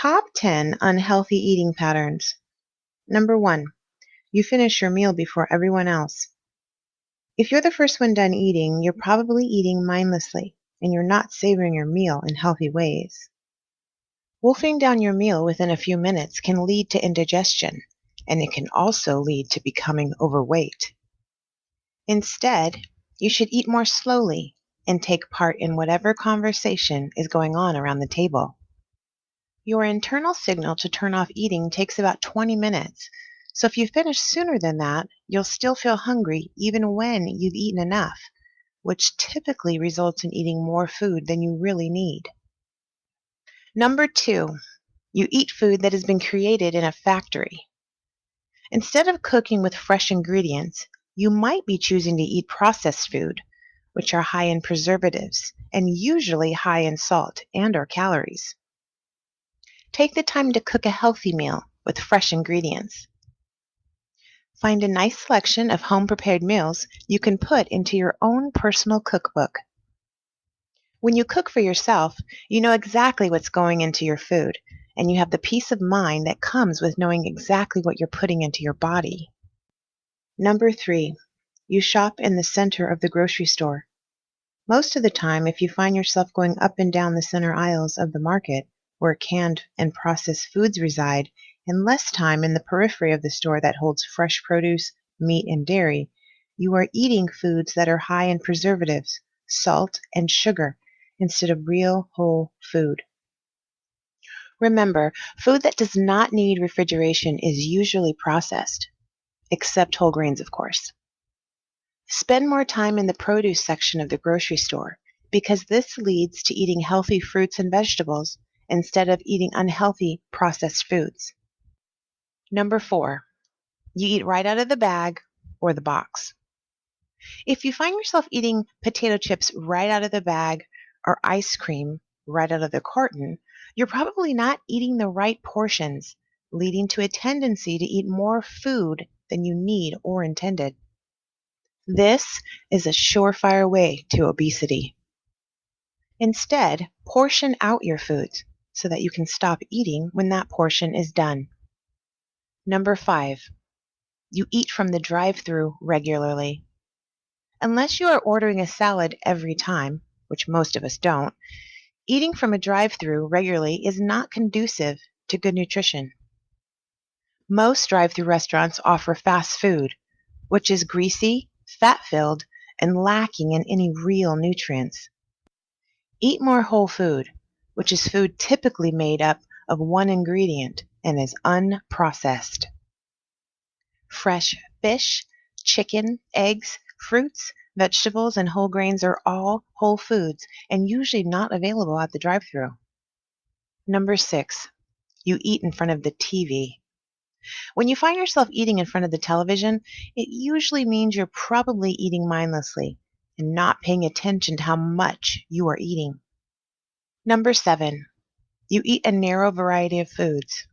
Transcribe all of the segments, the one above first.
Top 10 unhealthy eating patterns. Number 1, you finish your meal before everyone else. If you're the first one done eating, you're probably eating mindlessly and you're not savoring your meal in healthy ways. Wolfing down your meal within a few minutes can lead to indigestion, and it can also lead to becoming overweight. Instead, you should eat more slowly and take part in whatever conversation is going on around the table. Your internal signal to turn off eating takes about 20 minutes, so if you finish sooner than that, you'll still feel hungry even when you've eaten enough, which typically results in eating more food than you really need. Number 2, you eat food that has been created in a factory. Instead of cooking with fresh ingredients, you might be choosing to eat processed food, which are high in preservatives and usually high in salt and/or calories. Take the time to cook a healthy meal with fresh ingredients. Find a nice selection of home-prepared meals you can put into your own personal cookbook. When you cook for yourself, you know exactly what's going into your food, and you have the peace of mind that comes with knowing exactly what you're putting into your body. Number 3, you shop in the center of the grocery store. Most of the time, if you find yourself going up and down the center aisles of the market, where canned and processed foods reside, and less time in the periphery of the store that holds fresh produce, meat, and dairy, you are eating foods that are high in preservatives, salt, and sugar instead of real whole food. Remember, food that does not need refrigeration is usually processed, except whole grains, of course. Spend more time in the produce section of the grocery store because this leads to eating healthy fruits and vegetables instead of eating unhealthy processed foods. Number 4, you eat right out of the bag or the box. If you find yourself eating potato chips right out of the bag or ice cream right out of the carton, you're probably not eating the right portions, leading to a tendency to eat more food than you need or intended. This is a surefire way to obesity. Instead, portion out your foods so that you can stop eating when that portion is done. Number 5, you eat from the drive-thru regularly. Unless you are ordering a salad every time, which most of us don't, eating from a drive-thru regularly is not conducive to good nutrition. Most drive-thru restaurants offer fast food, which is greasy, fat-filled, and lacking in any real nutrients. Eat more whole food, which is food typically made up of one ingredient and is unprocessed. Fresh fish, chicken, eggs, fruits, vegetables, and whole grains are all whole foods and usually not available at the drive-thru. Number 6, you eat in front of the TV. When you find yourself eating in front of the television, it usually means you're probably eating mindlessly and not paying attention to how much you are eating. Number 7, you eat a narrow variety of foods.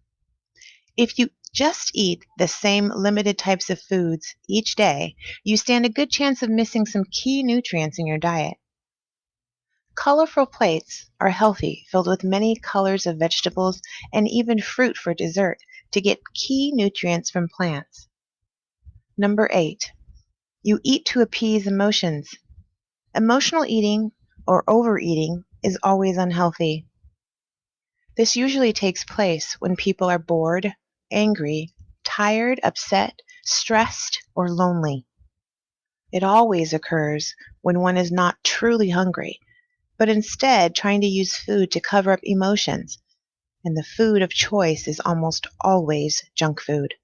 If you just eat the same limited types of foods each day, you stand a good chance of missing some key nutrients in your diet. Colorful plates are healthy, filled with many colors of vegetables and even fruit for dessert to get key nutrients from plants. Number 8, you eat to appease emotions. Emotional eating or overeating is always unhealthy. This usually takes place when people are bored, angry, tired, upset, stressed, or lonely. It always occurs when one is not truly hungry, but instead trying to use food to cover up emotions, and the food of choice is almost always junk food.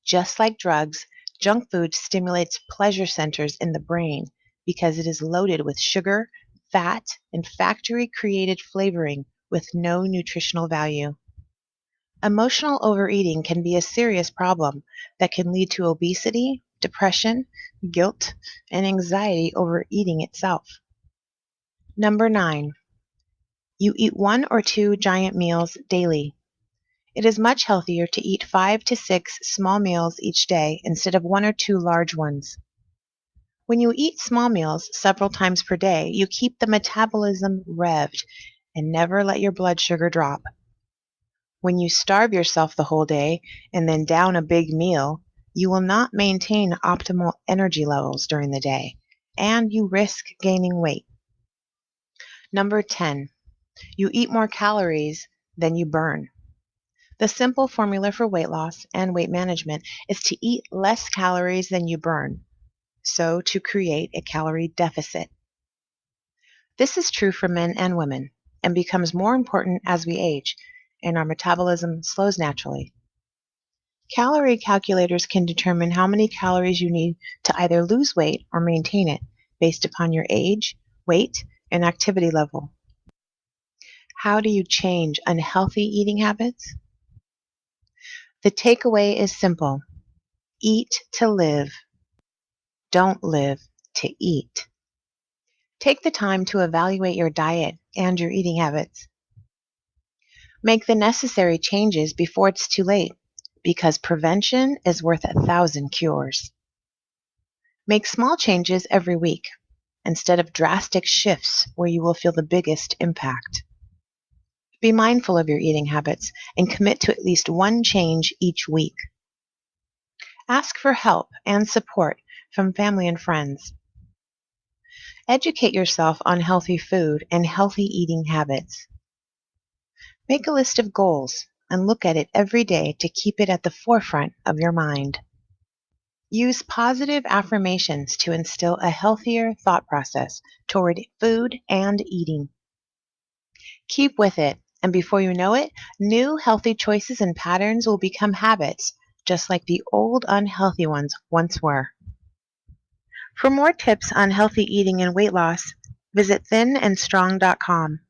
Just like drugs, junk food stimulates pleasure centers in the brain because it is loaded with sugar, fat, and factory-created flavoring with no nutritional value. Emotional overeating can be a serious problem that can lead to obesity, depression, guilt, and anxiety over eating itself. Number 9, you eat 1 or 2 giant meals daily. It is much healthier to eat 5 to 6 small meals each day instead of 1 or 2 large ones. When you eat small meals several times per day, you keep the metabolism revved and never let your blood sugar drop. When you starve yourself the whole day and then down a big meal, you will not maintain optimal energy levels during the day, and you risk gaining weight. Number 10, you eat more calories than you burn. The simple formula for weight loss and weight management is to eat less calories than you burn, so to create a calorie deficit. This is true for men and women and becomes more important as we age and our metabolism slows naturally. Calorie calculators can determine how many calories you need to either lose weight or maintain it based upon your age, weight, and activity level. How do you change unhealthy eating habits? The takeaway is simple. Eat to live. Don't live to eat. Take the time to evaluate your diet and your eating habits. Make the necessary changes before it's too late, because prevention is worth 1,000 cures. Make small changes every week instead of drastic shifts where you will feel the biggest impact. Be mindful of your eating habits and commit to at least one change each week. Ask for help and support from family and friends. Educate yourself on healthy food and healthy eating habits. Make a list of goals and look at it every day to keep it at the forefront of your mind. Use positive affirmations to instill a healthier thought process toward food and eating. Keep with it, and before you know it, new healthy choices and patterns will become habits, just like the old unhealthy ones once were. For more tips on healthy eating and weight loss, visit thinandstrong.com.